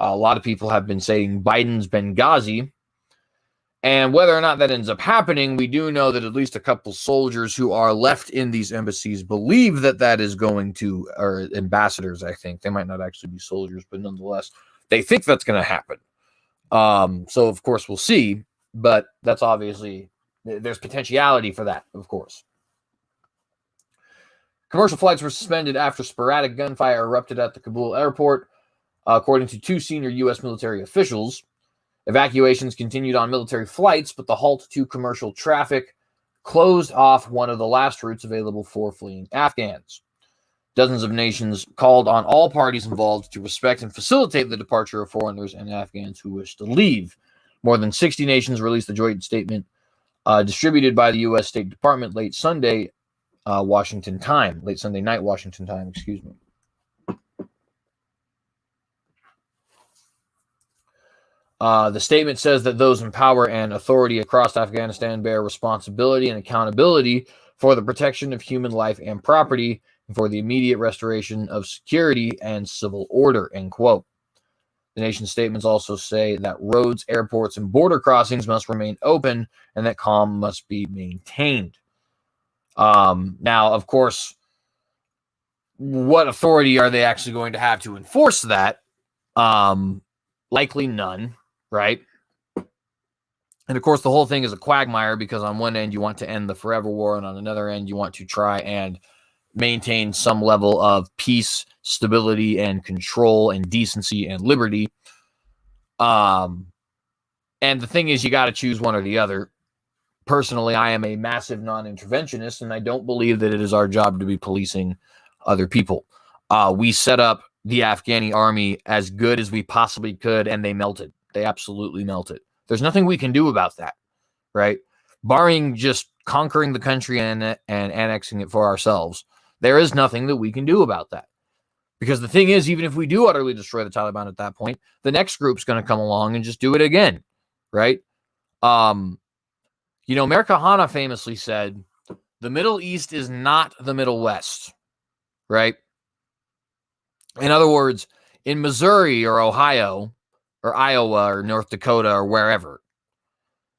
A lot of people have been saying Biden's Benghazi, and whether or not that ends up happening, we do know that at least a couple soldiers who are left in these embassies believe that that is going to, or ambassadors, I think. They might not actually be soldiers, but nonetheless, they think that's going to happen. So, of course, we'll see, but that's obviously, there's potentiality for that, of course. Commercial flights were suspended after sporadic gunfire erupted at the Kabul airport, according to two senior U.S. military officials. Evacuations continued on military flights, but the halt to commercial traffic closed off one of the last routes available for fleeing Afghans. Dozens of nations called on all parties involved to respect and facilitate the departure of foreigners and Afghans who wish to leave. More than 60 nations released a joint statement distributed by the U.S. State Department late Sunday night Washington time, excuse me. The statement says that those in power and authority across Afghanistan bear responsibility and accountability for the protection of human life and property and for the immediate restoration of security and civil order, end quote. The nation's statements also say that roads, airports, and border crossings must remain open and that calm must be maintained. Now, of course, what authority are they actually going to have to enforce that? Likely none. Right? And of course, the whole thing is a quagmire because on one end, you want to end the forever war, and on another end, you want to try and maintain some level of peace, stability, and control, and decency and liberty. And the thing is, you got to choose one or the other. Personally, I am a massive non-interventionist, and I don't believe that it is our job to be policing other people. We set up the Afghani army as good as we possibly could, and they melted. They absolutely melted. There's nothing we can do about that, right? Barring just conquering the country and annexing it for ourselves, there is nothing that we can do about that. Because the thing is, even if we do utterly destroy the Taliban at that point, the next group's going to come along and just do it again, right? America Hanna famously said, the Middle East is not the Middle West, right? In other words, in Missouri or Ohio or Iowa or North Dakota or wherever,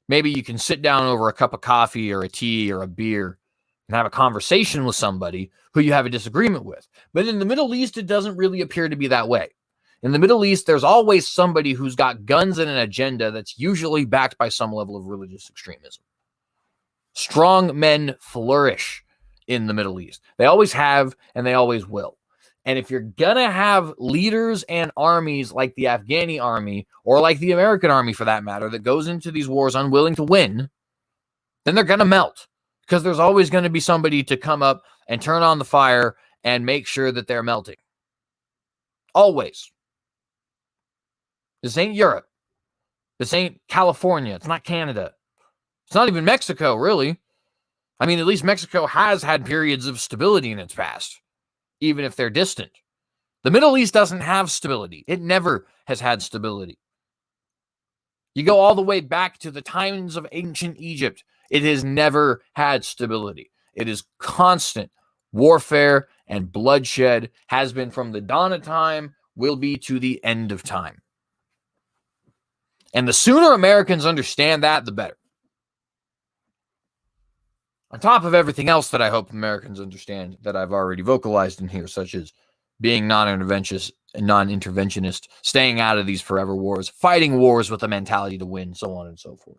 maybe you can sit down over a cup of coffee or a tea or a beer and have a conversation with somebody who you have a disagreement with. But in the Middle East, it doesn't really appear to be that way. In the Middle East, there's always somebody who's got guns and an agenda that's usually backed by some level of religious extremism. Strong men flourish in the Middle East. They always have, and they always will. And if you're going to have leaders and armies like the Afghani army, or like the American army for that matter, that goes into these wars unwilling to win, then they're going to melt. Because there's always going to be somebody to come up and turn on the fire and make sure that they're melting. Always. This ain't Europe. This ain't California. It's not Canada. It's not even Mexico, really. I mean, at least Mexico has had periods of stability in its past, even if they're distant. The Middle East doesn't have stability. It never has had stability. You go all the way back to the times of ancient Egypt. It has never had stability. It is constant warfare and bloodshed, has been from the dawn of time, will be to the end of time. And the sooner Americans understand that, the better. On top of everything else that I hope Americans understand that I've already vocalized in here, such as being non-interventionist, staying out of these forever wars, fighting wars with a mentality to win, so on and so forth.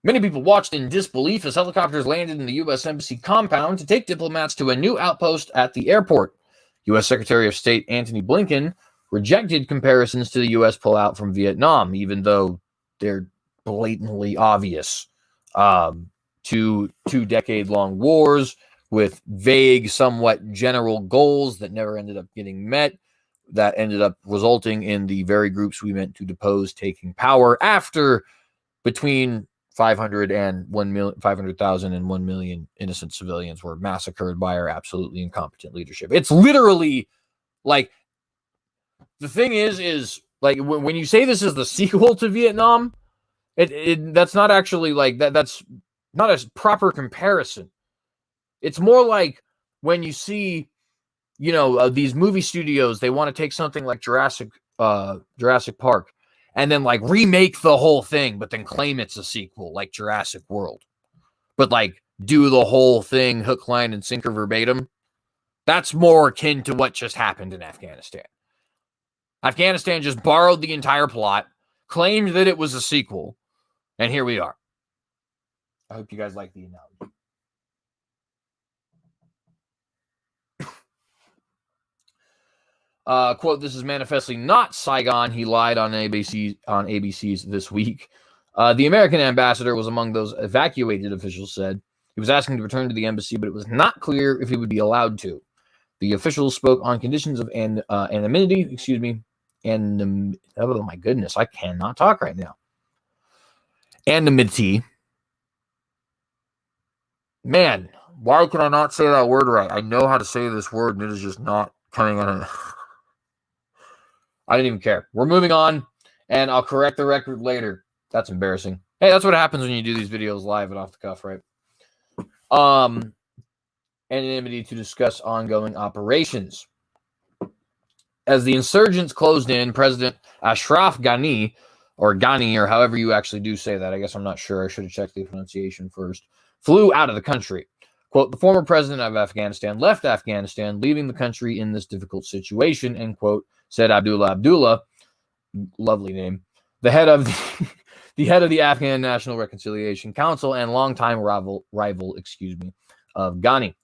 Many people watched in disbelief as helicopters landed in the U.S. Embassy compound to take diplomats to a new outpost at the airport. U.S. Secretary of State Antony Blinken rejected comparisons to the U.S. pullout from Vietnam, even though they're blatantly obvious. Two-decade-long wars with vague, somewhat general goals that never ended up getting met, that ended up resulting in the very groups we meant to depose taking power after between 500,000 and 1 million innocent civilians were massacred by our absolutely incompetent leadership. It's literally like, the thing is like when you say this is the sequel to Vietnam, that's not actually like that. That's not a proper comparison. It's more like when you see, these movie studios, they want to take something like Jurassic Park and then like remake the whole thing, but then claim it's a sequel like Jurassic World, but like do the whole thing hook, line, and sinker verbatim. That's more akin to what just happened in Afghanistan. Afghanistan just borrowed the entire plot, claimed that it was a sequel, and here we are. I hope you guys like the analogy. Quote, this is manifestly not Saigon. He lied on ABC's This Week. The American ambassador was among those evacuated, officials said. He was asking to return to the embassy, but it was not clear if he would be allowed to. The officials spoke on conditions of anonymity. Oh my goodness, I cannot talk right now. Anonymity. Man, why can I not say that word right? I know how to say this word, and it is just not coming on. I didn't even care. We're moving on, and I'll correct the record later. That's embarrassing. Hey, that's what happens when you do these videos live and off the cuff, right? Anonymity to discuss ongoing operations. As the insurgents closed in, President Ashraf Ghani, or however you actually do say that, I guess I'm not sure. I should have checked the pronunciation first, flew out of the country. Quote, the former president of Afghanistan left Afghanistan, leaving the country in this difficult situation, end quote, said Abdullah, lovely name, the head of the Afghan National Reconciliation Council and longtime rival, of Ghani.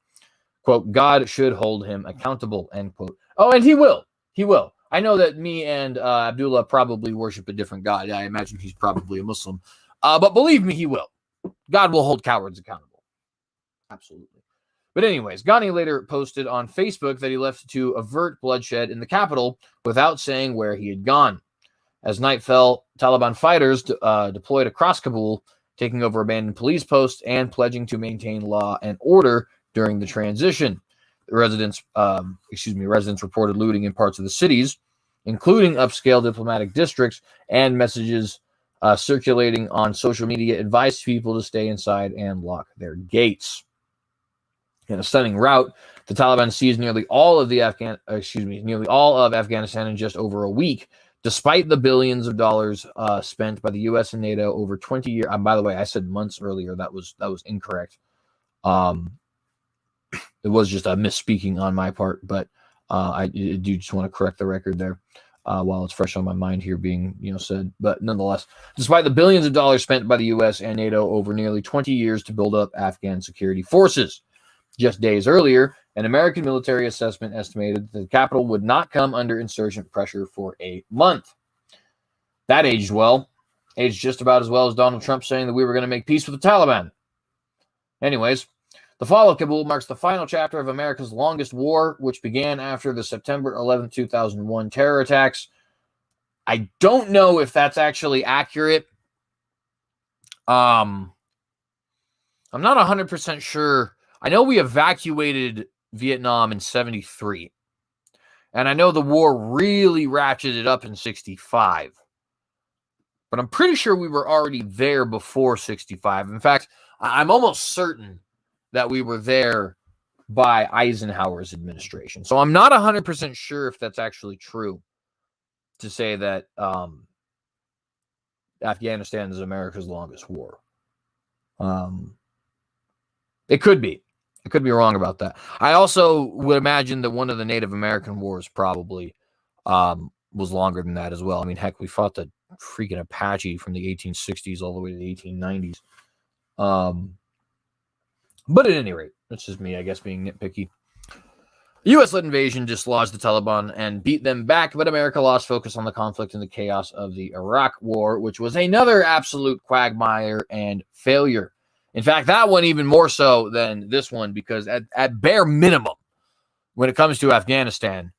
Quote, God should hold him accountable, end quote. Oh, and he will. He will. I know that me and Abdullah probably worship a different God. I imagine he's probably a Muslim. But believe me, he will. God will hold cowards accountable. Absolutely. But anyways, Ghani later posted on Facebook that he left to avert bloodshed in the capital without saying where he had gone. As night fell, Taliban fighters deployed across Kabul, taking over abandoned police posts and pledging to maintain law and order during the transition. Residents reported looting in parts of the cities, including upscale diplomatic districts, and messages circulating on social media advised people to stay inside and lock their gates. In a stunning rout, the Taliban seized nearly all of Afghanistan in just over a week, despite the billions of dollars spent by the U.S. and NATO over 20 years. By the way, I said months earlier. That was incorrect. It was just a misspeaking on my part, but I do just want to correct the record there. while it's fresh on my mind here being, said. But nonetheless, despite the billions of dollars spent by the U.S. and NATO over nearly 20 years to build up Afghan security forces, just days earlier, an American military assessment estimated that the capital would not come under insurgent pressure for a month. That aged well. Aged just about as well as Donald Trump saying that we were going to make peace with the Taliban. Anyways, the fall of Kabul marks the final chapter of America's longest war, which began after the September 11, 2001 terror attacks. I don't know if that's actually accurate. I'm not 100% sure. I know we evacuated Vietnam in 73. And I know the war really ratcheted up in 65. But I'm pretty sure we were already there before 65. In fact, I'm almost certain that we were there by Eisenhower's administration. So I'm not 100% sure if that's actually true to say that Afghanistan is America's longest war. It could be. I could be wrong about that. I also would imagine that one of the Native American wars probably was longer than that as well. I mean, heck, we fought the freaking Apache from the 1860s all the way to the 1890s. But at any rate, that's just me, I guess, being nitpicky. The U.S.-led invasion dislodged the Taliban and beat them back, but America lost focus on the conflict and the chaos of the Iraq War, which was another absolute quagmire and failure. In fact, that one even more so than this one, because at bare minimum, when it comes to Afghanistan,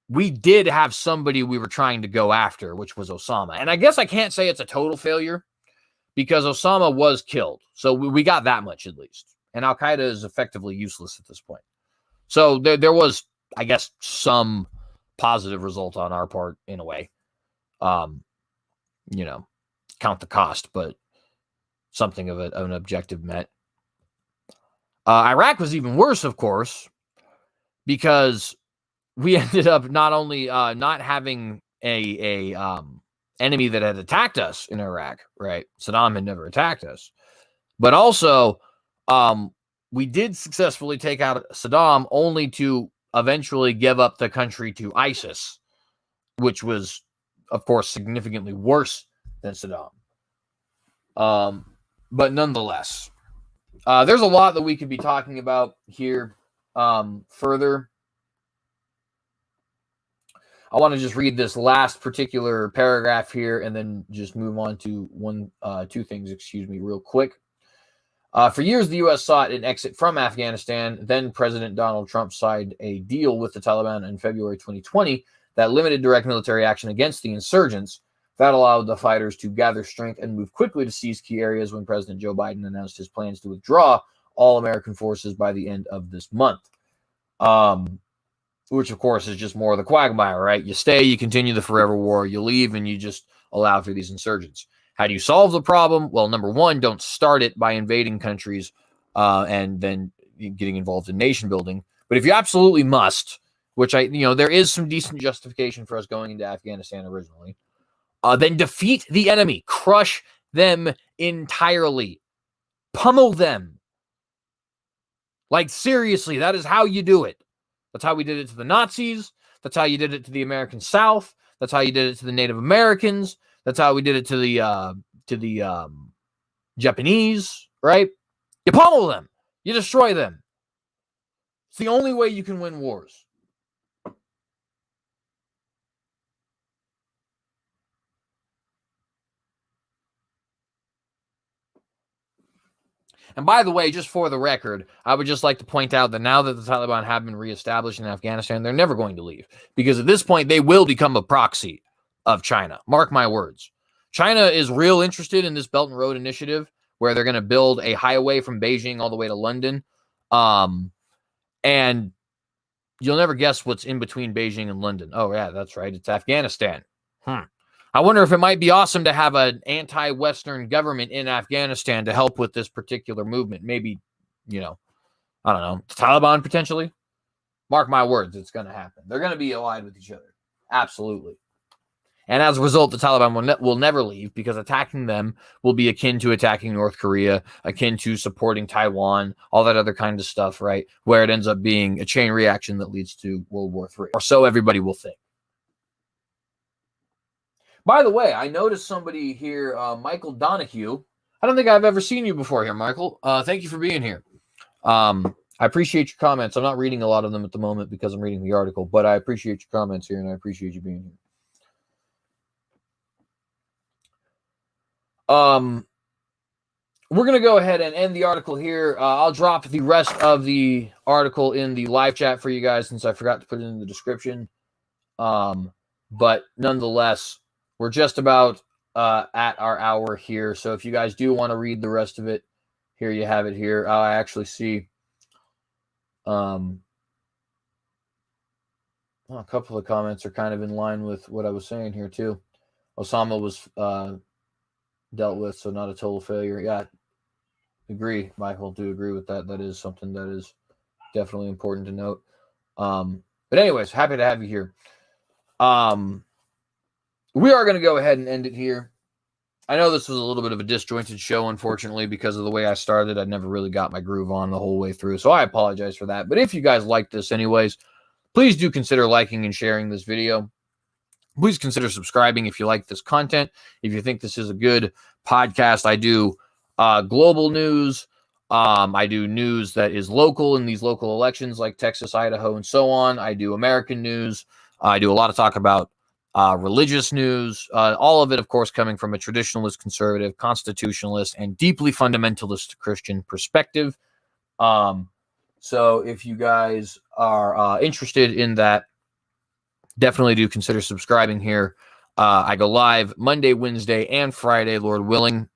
we did have somebody we were trying to go after, which was Osama. And I guess I can't say it's a total failure because Osama was killed. So we got that much at least. And Al-Qaeda is effectively useless at this point. So there was, I guess, some positive result on our part in a way. Count the cost, but something of an objective met. Iraq was even worse, of course, because we ended up not only not having a enemy that had attacked us in Iraq, right? Saddam had never attacked us, but also we did successfully take out Saddam, only to eventually give up the country to ISIS, which was, of course, significantly worse than Saddam. But nonetheless, there's a lot that we could be talking about here further. I want to just read this last particular paragraph here and then just move on to two things, real quick. For years, the U.S. sought an exit from Afghanistan. Then President Donald Trump signed a deal with the Taliban in February 2020 that limited direct military action against the insurgents. That allowed the fighters to gather strength and move quickly to seize key areas when President Joe Biden announced his plans to withdraw all American forces by the end of this month. Which, of course, is just more of the quagmire, right? You stay, you continue the forever war, you leave, and you just allow for these insurgents. How do you solve the problem? Well, number one, don't start it by invading countries and then getting involved in nation building. But if you absolutely must, which there is some decent justification for us going into Afghanistan originally, then defeat the enemy, crush them entirely, pummel them. Like, seriously, that is how you do it. That's how we did it to the Nazis. That's how you did it to the American South. That's how you did it to the Native Americans. That's how we did it to the Japanese, right? You pummel them. You destroy them. It's the only way you can win wars. And by the way, just for the record, I would just like to point out that now that the Taliban have been reestablished in Afghanistan, they're never going to leave. Because at this point, they will become a proxy of China. Mark my words. China is real interested in this Belt and Road Initiative, where they're going to build a highway from Beijing all the way to London. And you'll never guess what's in between Beijing and London. Oh, yeah, that's right. It's Afghanistan. I wonder if it might be awesome to have an anti-Western government in Afghanistan to help with this particular movement. Maybe, I don't know, the Taliban potentially. Mark my words, it's going to happen. They're going to be allied with each other. Absolutely. And as a result, the Taliban will never leave, because attacking them will be akin to attacking North Korea, akin to supporting Taiwan, all that other kind of stuff, right? Where it ends up being a chain reaction that leads to World War III. Or so everybody will think. By the way, I noticed somebody here, Michael Donahue. I don't think I've ever seen you before here, Michael. Thank you for being here. I appreciate your comments. I'm not reading a lot of them at the moment because I'm reading the article, but I appreciate your comments here, and I appreciate you being here. We're going to go ahead and end the article here. I'll drop the rest of the article in the live chat for you guys since I forgot to put it in the description. But nonetheless, we're just about at our hour here. So if you guys do want to read the rest of it, here you have it here. I actually see a couple of comments are kind of in line with what I was saying here too. Osama was dealt with, so not a total failure. Yeah, agree, Michael. Do agree with that. That is something that is definitely important to note. But anyways, happy to have you here. We are going to go ahead and end it here. I know this was a little bit of a disjointed show, unfortunately, because of the way I started. I never really got my groove on the whole way through, so I apologize for that. But if you guys like this anyways, please do consider liking and sharing this video. Please consider subscribing if you like this content. If you think this is a good podcast, I do global news. I do news that is local in these local elections like Texas, Idaho, and so on. I do American news. I do a lot of talk about religious news. All of it, of course, coming from a traditionalist, conservative, constitutionalist, and deeply fundamentalist Christian perspective. So if you guys are interested in that, definitely do consider subscribing here. I go live Monday, Wednesday, and Friday, Lord willing.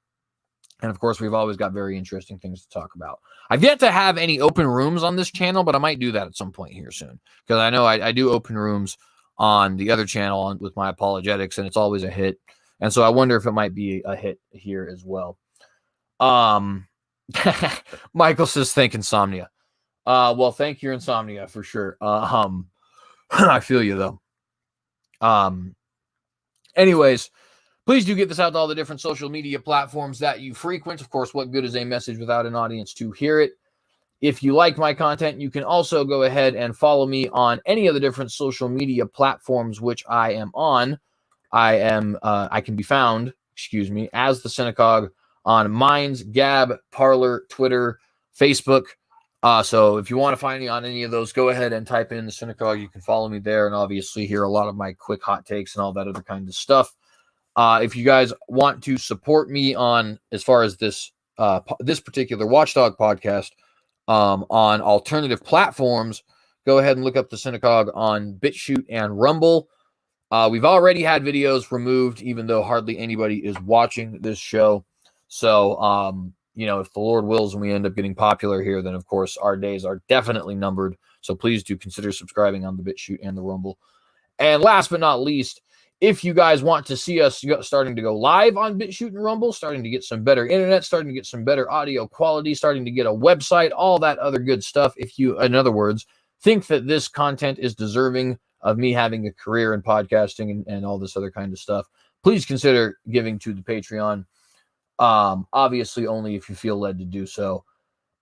And of course, we've always got very interesting things to talk about. I've yet to have any open rooms on this channel, but I might do that at some point here soon. Because I know I do open rooms on the other channel with my apologetics, and it's always a hit. And so I wonder if it might be a hit here as well. Michael says, thank insomnia. Well, thank your insomnia for sure. I feel you, though. Anyways, please do get this out to all the different social media platforms that you frequent. Of course, what good is a message without an audience to hear it? If you like my content, you can also go ahead and follow me on any of the different social media platforms which I am on. I can be found, as the Synagogue on Minds, Gab, Parler, Twitter, Facebook. So if you want to find me on any of those, go ahead and type in the Synagogue. You can follow me there and obviously hear a lot of my quick hot takes and all that other kind of stuff. If you guys want to support me on as far as this particular Watchdog podcast on alternative platforms, go ahead and look up the Synagogue on BitChute and Rumble. We've already had videos removed, even though hardly anybody is watching this show. So, if the Lord wills and we end up getting popular here, then of course our days are definitely numbered. So please do consider subscribing on the BitChute and the Rumble. And last but not least, if you guys want to see us starting to go live on BitChute and Rumble, starting to get some better internet, starting to get some better audio quality, starting to get a website, all that other good stuff. If you, in other words, think that this content is deserving of me having a career in podcasting and all this other kind of stuff, please consider giving to the Patreon. Obviously only if you feel led to do so.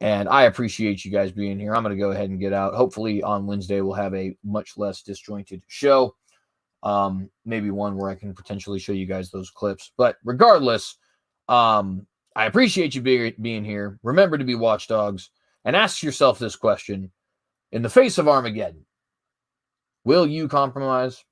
And I appreciate you guys being here. I'm going to go ahead and get out. Hopefully on Wednesday, we'll have a much less disjointed show. Maybe one where I can potentially show you guys those clips. But regardless, I appreciate you being here. Remember to be watchdogs and ask yourself this question. In the face of Armageddon, will you compromise?